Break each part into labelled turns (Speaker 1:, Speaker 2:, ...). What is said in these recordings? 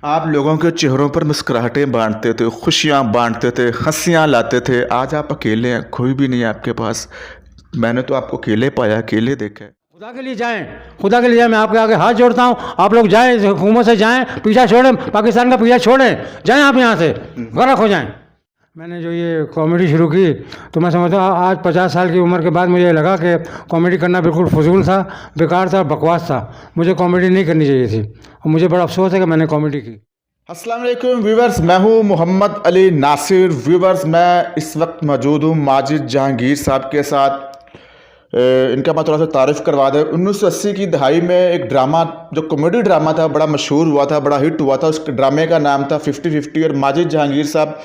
Speaker 1: आप लोगों के चेहरों पर मुस्कुराहटें बांटते थे, खुशियाँ बांटते थे, हंसियाँ लाते थे। आज आप अकेले हैं, कोई भी नहीं है आपके पास। मैंने तो आपको अकेले पाया, अकेले देखा है।
Speaker 2: खुदा के लिए जाएं, खुदा के लिए जाएं। मैं आपके आगे हाथ जोड़ता हूं, आप लोग जाएं, हुकूमत से जाएं, पीछा छोड़ें, पाकिस्तान का पीछा छोड़ें, जाएं आप यहाँ से, गर्क हो जाएं। मैंने जो ये कॉमेडी शुरू की तो मैं समझता हूँ आज 50 साल की उम्र के बाद मुझे लगा कि कॉमेडी करना बिल्कुल फजूल था, बेकार था, बकवास था। मुझे कॉमेडी नहीं करनी चाहिए थी और मुझे बड़ा अफसोस है कि मैंने कॉमेडी की।
Speaker 1: अस्सलाम वालेकुम व्यूवर्स, मैं हूं मोहम्मद अली नासिर। व्यूवर्स, मैं इस वक्त मौजूद हूं माजिद जहांगीर साहब के साथ। इनका मैं थोड़ा सा तारीफ़ करवा दें। 1980 की दहाई में एक ड्रामा, जो कॉमेडी ड्रामा था, बड़ा मशहूर हुआ था, बड़ा हिट हुआ था। उस ड्रामे का नाम था 50-50 और माजिद जहांगीर साहब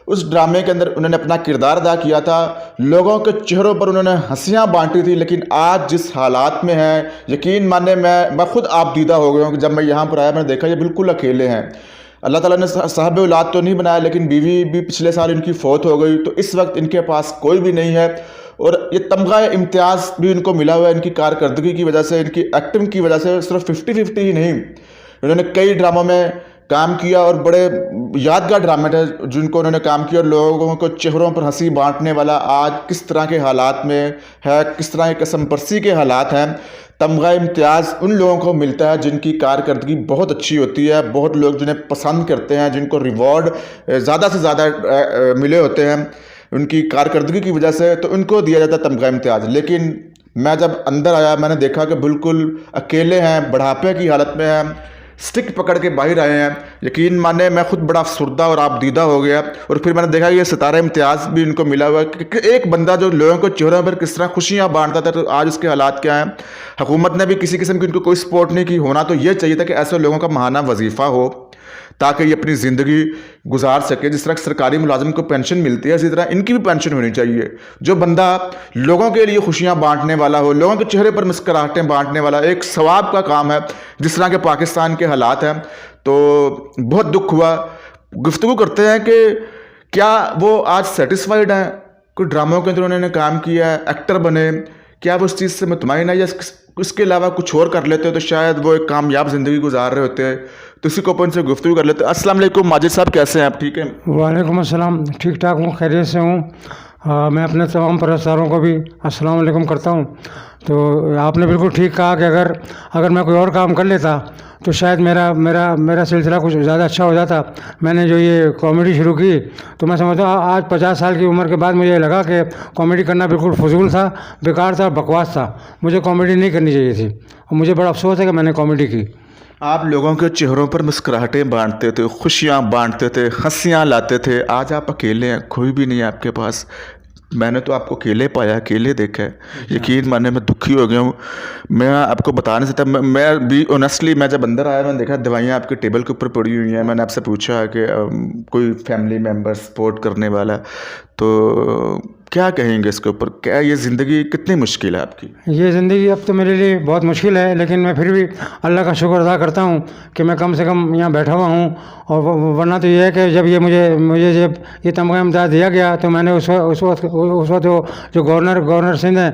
Speaker 1: उस ड्रामे के अंदर उन्होंने अपना किरदार अदा किया था। लोगों के चेहरों पर उन्होंने हंसियां बांटी थी। लेकिन आज जिस हालात में हैं, यकीन माने मैं खुद आप दीदा हो गया हूँ कि जब मैं यहाँ पर आया मैंने देखा ये बिल्कुल अकेले हैं। अल्लाह ताला ने साहब औलाद तो नहीं बनाया, लेकिन बीवी भी पिछले साल इनकी फ़ौत हो गई। तो इस वक्त इनके पास कोई भी नहीं है और ये तमगा इम्तियाज़ भी इनको मिला हुआ है इनकी कारकर्दगी की वजह से, इनकी एक्टिंग की वजह से। सिर्फ 50-50 ही नहीं, इन्होंने कई ड्रामों में काम किया और बड़े यादगार ड्रामे थे जिनको उन्होंने काम किया। और लोगों को चेहरों पर हंसी बांटने वाला आज किस तरह के हालात में है, किस तरह के कसम परसी के हालात हैं। तमगा इम्तियाज़ उन लोगों को मिलता है जिनकी कारकर्दगी बहुत अच्छी होती है, बहुत लोग जिन्हें पसंद करते हैं, जिनको रिवॉर्ड ज़्यादा से ज़्यादा मिले होते हैं उनकी कारकर्दगी की वजह से, तो उनको दिया जाता है तमगा इम्तियाज़। लेकिन मैं जब अंदर आया मैंने देखा कि बिल्कुल अकेले हैं, बुढ़ापे की हालत में हैं, स्टिक पकड़ के बाहर आए हैं। यकीन माने मैं खुद बड़ा अफसुर्दा और आपदीदा हो गया। और फिर मैंने देखा कि ये सितारा इम्तियाज़ भी इनको मिला हुआ है कि एक बंदा जो लोगों को चेहरों पर किस तरह खुशियाँ बांटता था, तो आज उसके हालात क्या हैं। हुकूमत ने भी किसी किस्म की इनको कोई सपोर्ट नहीं की। होना तो ये चाहिए था कि ऐसे लोगों का माहाना वजीफ़ा हो ताकि ये अपनी ज़िंदगी गुजार सके। जिस तरह सरकारी मुलाजिम को पेंशन मिलती है, इसी तरह इनकी भी पेंशन होनी चाहिए। जो बंदा लोगों के लिए खुशियाँ बांटने वाला हो, लोगों के चेहरे पर मुस्कुराहटें बांटने वाला, एक सवाब का काम है। जिस तरह के पाकिस्तान के हालात हैं, तो बहुत दुख हुआ। गुफ्तगू करते हैं कि क्या वो आज सेटिस्फाइड हैं, कोई ड्रामों के अंदर उन्होंने काम किया है, एक्टर बने, क्या वो उस चीज़ से मुतमईन है या उसके अलावा कुछ और कर लेते हो तो शायद वो एक कामयाब ज़िंदगी गुजार रहे होते हैं। तो इसी को अपन से गुफ्तगू कर लेते हैं। अस्सलाम वालेकुम माजिद साहब, कैसे हैं आप? ठीक हैं?
Speaker 2: वालेकुम अस्सलाम, ठीक ठाक हूँ, खैरियत से हूँ। मैं अपने तमाम परस्तारों को भी अस्सलाम वालेकुम करता हूँ। तो आपने बिल्कुल ठीक कहा कि अगर मैं कोई और काम कर लेता तो शायद मेरा सिलसिला कुछ ज़्यादा अच्छा हो जाता। मैंने जो ये कॉमेडी शुरू की तो मैं समझता हूँ आज 50 साल की उम्र के बाद मुझे लगा कि कॉमेडी करना बिल्कुल फजूल था, बेकार था, बकवास था। मुझे कॉमेडी नहीं करनी चाहिए थी और मुझे बड़ा अफसोस है कि मैंने कॉमेडी की।
Speaker 1: आप लोगों के चेहरों पर मुस्कुराहटें बांटते थे, खुशियाँ बांटते थे, हंसियाँ लाते थे। आज आप अकेले हैं, कोई भी नहीं है आपके पास। मैंने तो आपको अकेले पाया, अकेले देखा है। यकीन माने मैं दुखी हो गया हूँ। मैं आपको बता नहीं सकता। मैं भी ऑनेस्टली, मैं जब अंदर आया मैंने देखा दवाइयाँ आपके टेबल के ऊपर पड़ी हुई हैं। मैंने आपसे पूछा कि कोई फैमिली मेम्बर सपोर्ट करने वाला, तो क्या कहेंगे इसके ऊपर? क्या ये ज़िंदगी कितनी मुश्किल है आपकी?
Speaker 2: ये ज़िंदगी अब तो मेरे लिए बहुत मुश्किल है, लेकिन मैं फिर भी अल्लाह का शुक्र अदा करता हूँ कि मैं कम से कम यहाँ बैठा हुआ हूँ। और वरना तो ये है कि जब ये मुझे जब ये तमगा इम्तियाज़ दिया गया तो मैंने उस वक्त जो गवर्नर सिंध हैं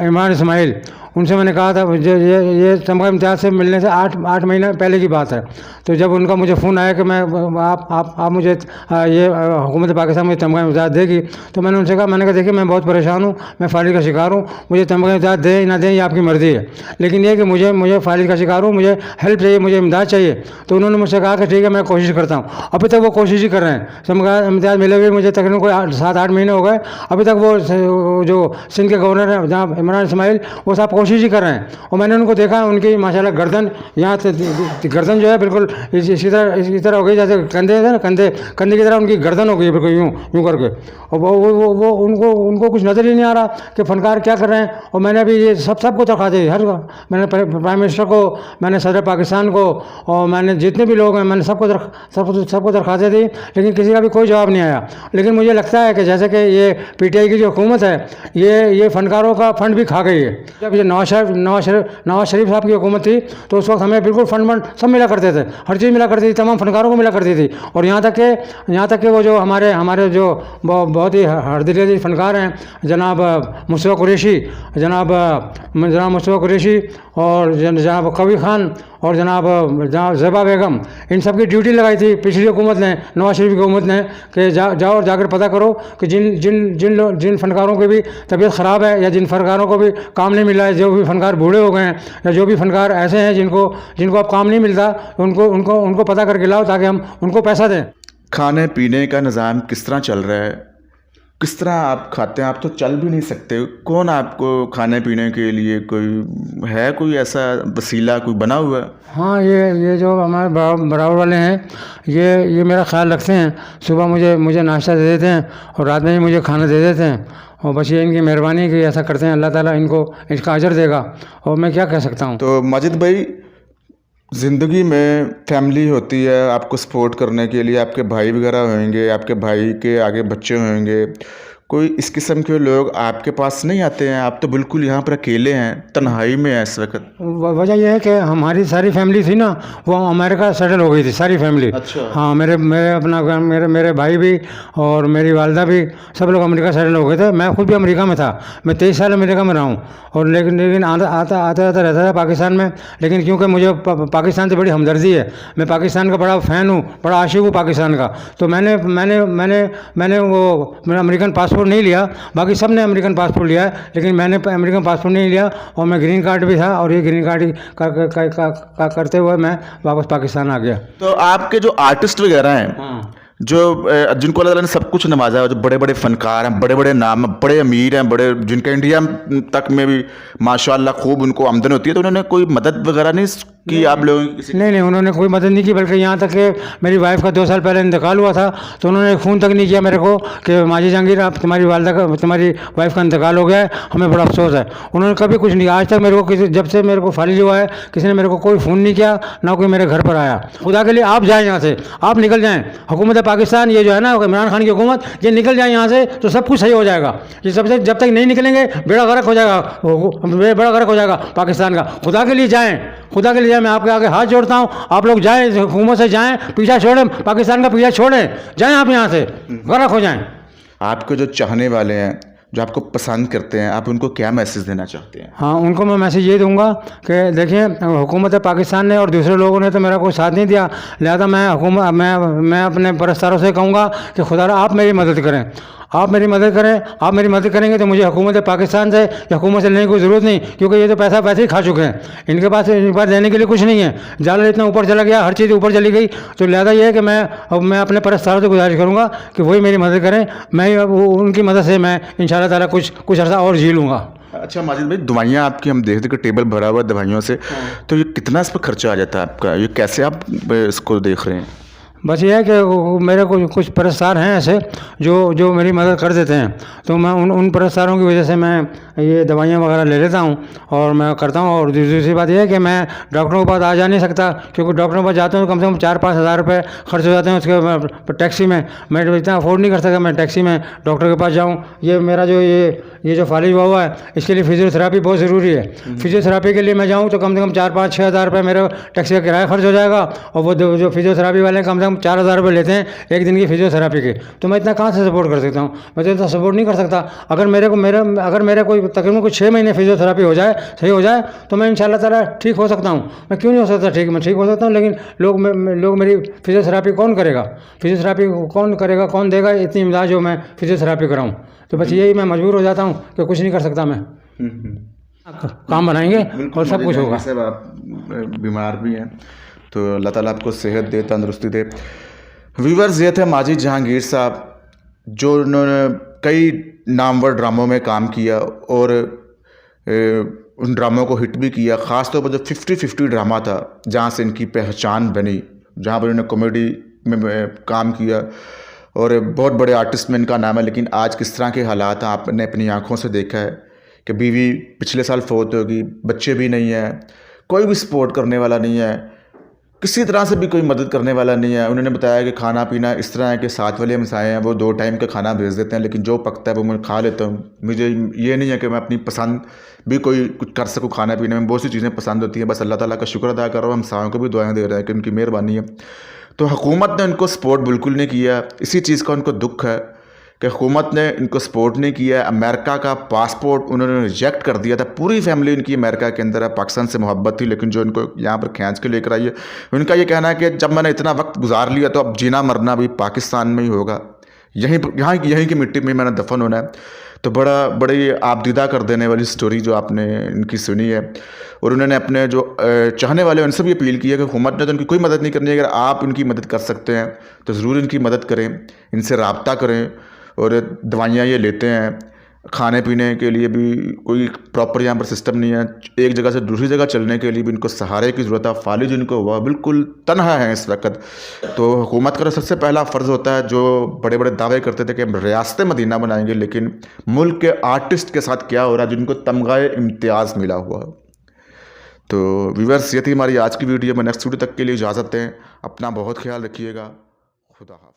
Speaker 2: इमरान इस्माइल, उनसे मैंने कहा था ये तमगा इम्तियाज़ से मिलने से 8 महीने पहले की बात है। तो जब उनका मुझे फ़ोन आया कि मैं आप मुझे ये हुकूमत पाकिस्तान मुझे तमगा इम्तियाज़ देगी, तो मैंने उनसे कहा, मैंने कहा देखिए मैं बहुत परेशान हूँ, मैं फालिज का शिकार हूँ, मुझे तमगा इम्तियाज़ दें ना दें ये आपकी मर्ज़ी है, लेकिन ये कि मुझे फालिज का शिकार हूँ, मुझे हेल्प चाहिए, मुझे इमदाद चाहिए। तो उन्होंने मुझसे कहा कि ठीक है मैं कोशिश करता हूँ। अभी तक वो कोशिश ही कर रहे हैं। तमगा इम्तियाज़ मिले हुए मुझे तकरीबन कोई 7-8 महीने हो गए। अभी तक वो जो सिंध के गवर्नर हैं जनाब इमरान इस्माइल, वो साहब कोशिश ही कर रहे हैं। और मैंने उनको देखा, उनकी माशाल्लाह गर्दन यहाँ गर्दन जो है बिल्कुल इसी तरह हो गई जैसे कंधे है ना, कंधे की तरह उनकी गर्दन हो गई बिल्कुल यूँ करके। और वो उनको कुछ नज़र ही नहीं आ रहा कि फनकार क्या कर रहे हैं। और मैंने अभी ये सबको दरख्वास्त दी, मैंने प्राइम मिनिस्टर को, मैंने सदर पाकिस्तान को, और मैंने जितने भी लोग हैं मैंने सबको दरख्वास्तें दी, लेकिन किसी का भी कोई जवाब नहीं आया। लेकिन मुझे लगता है कि जैसे कि ये PTI की जो हुकूमत है ये फ़नकारों का फ़ंड भी खा गई है। जब ये नवाज शरीफ साहब की हुकूमत थी तो उस वक्त हमें बिल्कुल फंड सब मिला करते थे, हर चीज़ मिला करती थी, तमाम फनकारों को मिला करती थी। और यहाँ तक कि वो जो हमारे जो बहुत ही हरदिल फनकार हैं जनाब मुस्तफ़ा कुरैशी और जनाब कवी खान और जनाब ज़ेबा बेगम, इन सब की ड्यूटी लगाई थी पिछली हुकूमत ने, नवाज शरीफ की हुकूमत ने, कि जाओ और जाकर पता करो कि जिन फनकारों की भी तबीयत ख़राब है या जिन फनकारों को भी काम नहीं मिला है, जो भी फनकार बूढ़े हो गए हैं या जो भी फनकार ऐसे हैं जिनको अब काम नहीं मिलता, उनको पता करके लाओ ताकि हम उनको पैसा दें।
Speaker 1: खाने पीने का निज़ाम किस तरह चल रहा है, किस तरह आप खाते हैं? आप तो चल भी नहीं सकते, कौन आपको खाने पीने के लिए कोई ऐसा वसीला कोई बना हुआ है?
Speaker 2: हाँ, ये जो हमारे बराबर वाले हैं, ये मेरा ख्याल रखते हैं। सुबह मुझे नाश्ता दे देते हैं और रात में ही मुझे खाना दे देते हैं, और बस ये इनकी मेहरबानी कि ऐसा करते हैं। अल्लाह ताला इनको इसका अजर देगा, और मैं क्या कह सकता हूँ।
Speaker 1: तो माजिद भाई, ज़िंदगी में फैमिली होती है आपको सपोर्ट करने के लिए, आपके भाई वगैरह होंगे, आपके भाई के आगे बच्चे होंगे, कोई इस किस्म के लोग आपके पास नहीं आते हैं? आप तो बिल्कुल यहाँ पर अकेले हैं, तन्हाई में हैं इस वक्त।
Speaker 2: वजह यह है कि हमारी सारी फैमिली थी ना, वो अमेरिका सेटल हो गई थी सारी फैमिली।
Speaker 1: अच्छा।
Speaker 2: हाँ, मेरे भाई भी और मेरी वालदा भी सब लोग अमेरिका सेटल हो गए थे। मैं खुद भी अमेरिका में था, मैं 23 साल अमेरिका में रहा हूँ, और लेकिन आता रहता था पाकिस्तान में। लेकिन क्योंकि मुझे पाकिस्तान से बड़ी हमदर्दी है, मैं पाकिस्तान का बड़ा फ़ैन हूँ, बड़ा आशिक हूँ पाकिस्तान का, तो मैंने मेरा अमेरिकन पासपोर्ट नहीं लिया। बाकी सब ने अमेरिकन पासपोर्ट लिया है, लेकिन मैंने अमेरिकन पासपोर्ट नहीं लिया, और मैं ग्रीन कार्ड भी था, और ये ग्रीन कार्ड करते हुए मैं वापस पाकिस्तान आ गया।
Speaker 1: तो आपके जो आर्टिस्ट वगैरह हैं,
Speaker 2: हाँ,
Speaker 1: जिनको अल्लाह ताला ने सब कुछ नवाजा है, जो बड़े बड़े फनकार हैं, बड़े बड़े नाम, बड़े अमीर हैं, जिनके इंडिया तक में भी माशाल्लाह खूब उनको आमदन होती है, तो उन्होंने कोई मदद वगैरह नहीं की आप लोगों की?
Speaker 2: नहीं, उन्होंने कोई मदद नहीं की, बल्कि यहाँ तक कि मेरी वाइफ का 2 साल पहले इंतकाल हुआ था, तो उन्होंने फ़ोन तक नहीं किया मेरे को कि माजिद जहांगीर, आप तुम्हारी वाइफ का इंतकाल हो गया है, हमें बड़ा अफसोस है। उन्होंने कभी कुछ नहीं, आज तक मेरे को जब से मेरे को फालिज हुआ है, किसी ने मेरे को कोई फ़ोन नहीं किया, ना कोई मेरे घर पर आया। खुदा के लिए आप जाएँ यहाँ से, आप निकल जाएँ। हुकूमत पाकिस्तान ये जो है ना, इमरान खान की हुकूमत, ये निकल जाए यहाँ से तो सब कुछ सही हो जाएगा। ये सबसे जब तक नहीं निकलेंगे बेड़ा गर्क हो जाएगा पाकिस्तान का। खुदा के लिए जाएँ, खुदा के लिए जाएँ, मैं आपके आगे हाथ जोड़ता हूँ, आप लोग जाएँ, हुकूमत से जाएँ, पीछा छोड़ें, पाकिस्तान का पीछा छोड़ें, जाएँ आप यहाँ से, गर्क हो जाएँ।
Speaker 1: आपके जो चाहने वाले हैं, जो आपको पसंद करते हैं, आप उनको क्या मैसेज देना चाहते हैं?
Speaker 2: हाँ, उनको मैं मैसेज ये दूंगा कि देखिए, हुकूमत पाकिस्तान ने और दूसरे लोगों ने तो मेरा कोई साथ नहीं दिया, लिहाजा मैं अपने परस्तारों से कहूँगा कि खुदा आप मेरी मदद करें, आप मेरी मदद करेंगे तो मुझे हुकूमत पाकिस्तान से या हुकूमत से लेने की कोई ज़रूरत नहीं, क्योंकि ये तो पैसा वैसे ही खा चुके हैं, इनके पास देने के लिए कुछ नहीं है। जाल इतना ऊपर चला गया, हर चीज़ ऊपर चली गई, तो लिहाजा ये है कि मैं अपने परस्तारों से गुजारिश करूँगा कि वही मेरी मदद करें, मैं उनकी मदद से मैं इंशाअल्लाह ताला कुछ अर्सा और जी लूँगा।
Speaker 1: अच्छा माजिद भाई, दवाइयाँ आपकी हम देखते कि टेबल भरा हुआ दवाइयों से, तो ये कितना इस पर खर्चा आ जाता है आपका? ये कैसे आप इसको देख रहे हैं?
Speaker 2: बस ये है कि मेरे कुछ परस्तार हैं ऐसे जो मेरी मदद कर देते हैं, तो मैं उन परस्तारों की वजह से मैं ये दवाइयाँ वगैरह ले लेता हूँ और मैं करता हूँ। और दूसरी बात यह है कि मैं डॉक्टरों के पास आ जा नहीं सकता, क्योंकि डॉक्टरों के पास जाता हूँ तो कम से कम 4-5 हज़ार रुपये खर्च हो जाते हैं उसके टैक्सी में। मैं इतना अफोर्ड नहीं कर सकता मैं टैक्सी में डॉक्टर के पास जाऊँ। ये मेरा जो ये जो फालिज हुआ है, इसके लिए फिजियोथेरापी बहुत ज़रूरी है। फिजियोथेरापी के लिए मैं जाऊँ तो कम से कम 4-5-6 हज़ार रुपये मेरे टैक्सी का किराया खर्च हो जाएगा, और वो जो फिजियोथेरापी वाले कम से कम 4 हज़ार रुपये लेते हैं एक दिन की फिजियोथेरापी के। तो मैं इतना कहाँ से सपोर्ट कर सकता हूँ? मैं तो इतना सपोर्ट नहीं कर सकता। अगर मेरे कोई तकरीबन कुछ 6 महीने फिजियोथेरापी हो जाए, सही हो जाए, तो मैं इंशाअल्लाह ताला ठीक हो सकता हूँ। मैं क्यों नहीं हो सकता ठीक? मैं ठीक हो सकता हूँ, लेकिन लोग मेरी फिजियोथेरापी कौन करेगा? फिजियोथेरापी कौन करेगा, कौन देगा इतनी इमदाद जो मैं फिजियोथेरापी कराऊँ? तो बस यही मैं मजबूर हो जाता हूँ कि कुछ नहीं कर सकता मैं। काम बनाएंगे और सब कुछ होगा।
Speaker 1: सब आप बीमार भी हैं, तो अल्लाह ताला आपको सेहत दे, तंदुरुस्ती दे। व्यूअर्स, ये थे माजिद जहांगीर साहब, जो उन्होंने कई नामवर ड्रामों में काम किया और उन ड्रामों को हिट भी किया। ख़ास तौर पर जो 50-50 ड्रामा था, जहाँ से इनकी पहचान बनी, जहाँ पर इन्होंने कॉमेडी में काम किया और बहुत बड़े आर्टिस्ट में इनका नाम है। लेकिन आज किस तरह के हालात हैं आपने अपनी आंखों से देखा है कि बीवी पिछले साल फौत होगी, बच्चे भी नहीं हैं, कोई भी सपोर्ट करने वाला नहीं है, किसी तरह से भी कोई मदद करने वाला नहीं है। उन्होंने बताया कि खाना पीना इस तरह है कि साथ वाले हमसाए हैं, वो 2 टाइम का खाना भेज देते हैं, लेकिन जो पकता है वो मैं खा लेता हूँ। मुझे ये नहीं है कि मैं अपनी पसंद भी कोई कुछ कर सकूँ। खाना पीने में बहुत सी चीज़ें पसंद होती हैं, बस अल्लाह ताला का शुक्र अदा कर रहा हूँ, हमसायों को भी दुआएं दे रहे हैं कि उनकी मेहरबानी है। तो हुकूमत ने उनको सपोर्ट बिल्कुल नहीं किया, इसी चीज़ का उनको दुख है कि हुकूमत ने इनको सपोर्ट नहीं किया है। अमेरिका का पासपोर्ट उन्होंने रिजेक्ट कर दिया था। पूरी फैमिली इनकी अमेरिका के अंदर है, पाकिस्तान से मोहब्बत थी, लेकिन जो इनको यहाँ पर खींच के लेकर आई है, उनका ये कहना है कि जब मैंने इतना वक्त गुजार लिया तो अब जीना मरना भी पाकिस्तान में ही होगा, यहीं की मिट्टी में मैंने दफन होना है। तो बड़ी आपदीदा कर देने वाली स्टोरी जो आपने इनकी सुनी है। और उन्होंने अपने जो चाहने वाले उनसे भी अपील की है कि हुकूमत ने तो उनकी कोई मदद नहीं करनी है, अगर आप उनकी मदद कर सकते हैं तो ज़रूर इनकी मदद करें, इनसे रब्ता करें। और दवाइयाँ ये लेते हैं, खाने पीने के लिए भी कोई प्रॉपर यहाँ पर सिस्टम नहीं है, एक जगह से दूसरी जगह चलने के लिए भी इनको सहारे की ज़रूरत है। फालिज इनको हुआ बिल्कुल तन्हा है इस वक्त। तो हुकूमत का सबसे पहला फ़र्ज़ होता है, जो बड़े बड़े दावे करते थे कि हम रियासत मदीना बनाएंगे, लेकिन मुल्क के आर्टिस्ट के साथ क्या हो रहा है जिनको तमगाए इम्तियाज़ मिला हुआ। तो व्यूअर्स, ये थी हमारी आज की वीडियो में। नेक्स्ट वीडियो तक के लिए इजाज़त दें, अपना बहुत ख्याल रखिएगा। खुदा हाफ़िज़।